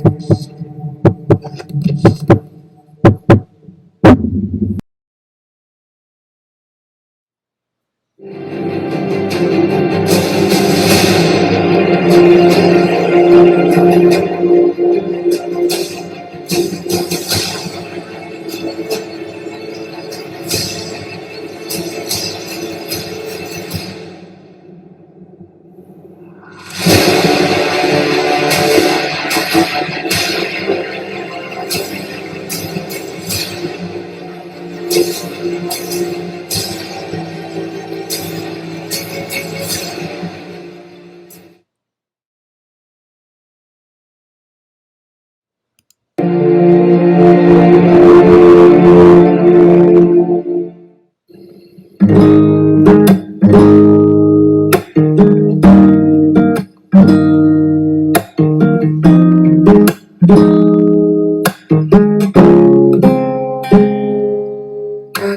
I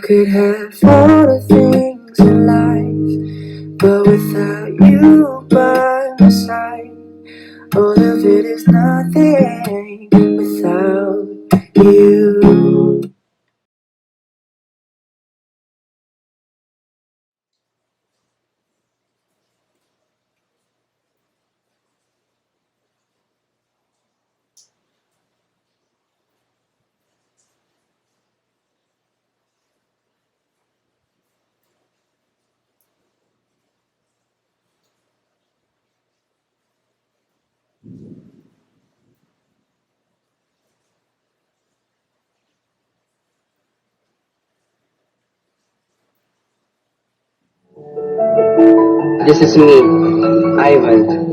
could have all the things in life, but without you by my side, all of it is nothing without you. This is me, Ivan.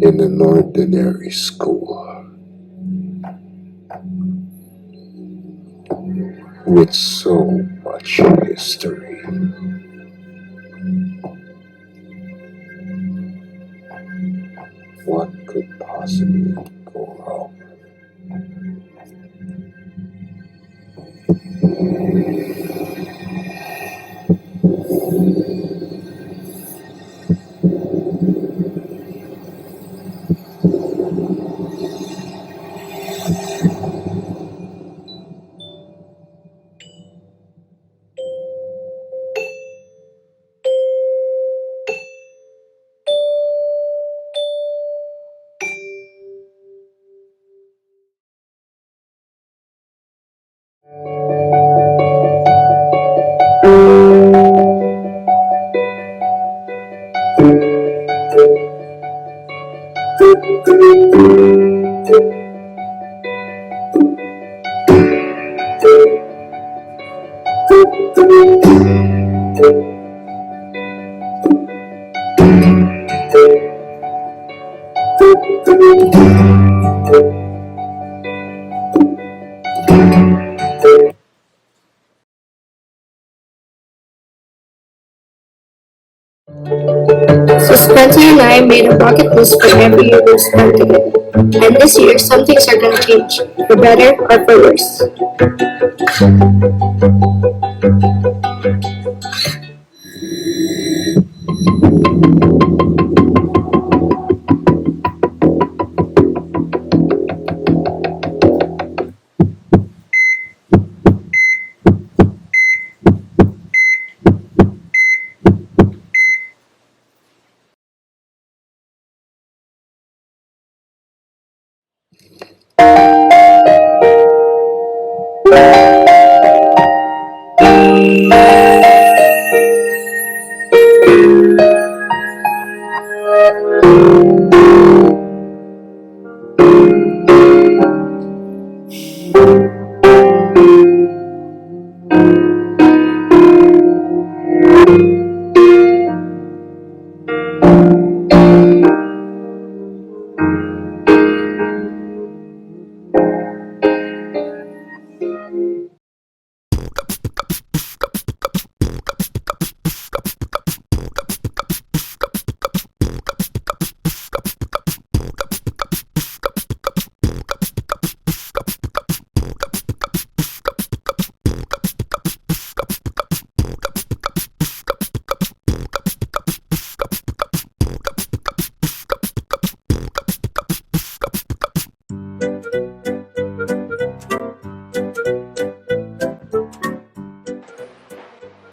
In an ordinary school with so much history, what could possibly go wrong? So Spencer and I made a bucket list for every year we've spent together. And this year, some things are gonna change, for better or for worse.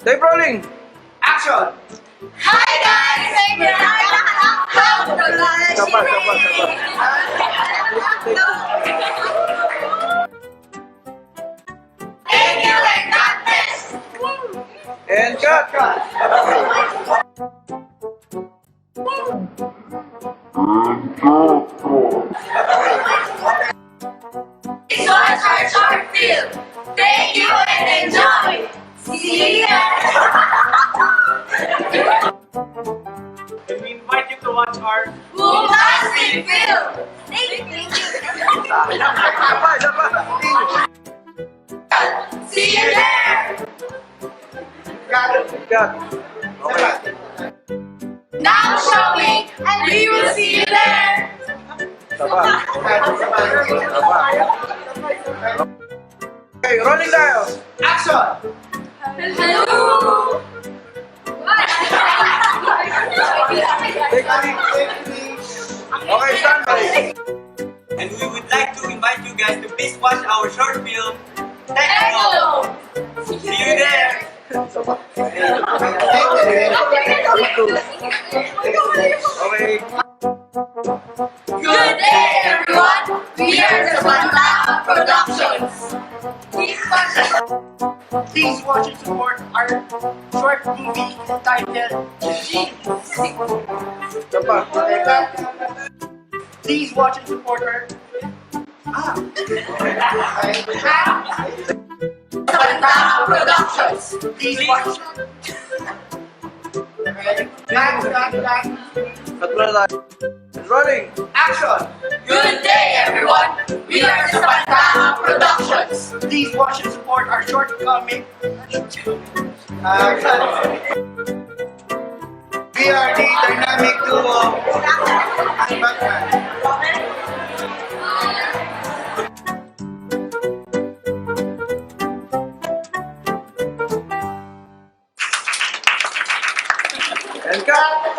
Tape rolling! Action! Hi guys! Thank you! Sapa. Thank you and God bless! And cut! This was our short film. Thank you and enjoy! See you there! And we invite you to watch our... Bombastic film! Thank you! See you there! Cut! Okay. Now showing and we will see you there! Sapa. Okay, rolling tayo! Action! Hello! Okay, stand by! And we would like to invite you guys to please watch our short film, Hello! See you there! Okay. Good day, everyone! We are the Paggawa Productions. Please watch and support our short movie titled Sapa. Please watch and support her. Paggawa Productions. Please watch. Cut muna tayo. Rolling! Action! Good day, everyone! We are the Paggawa Productions. Please watch and support our short comic. We are the dynamic duo. And cut!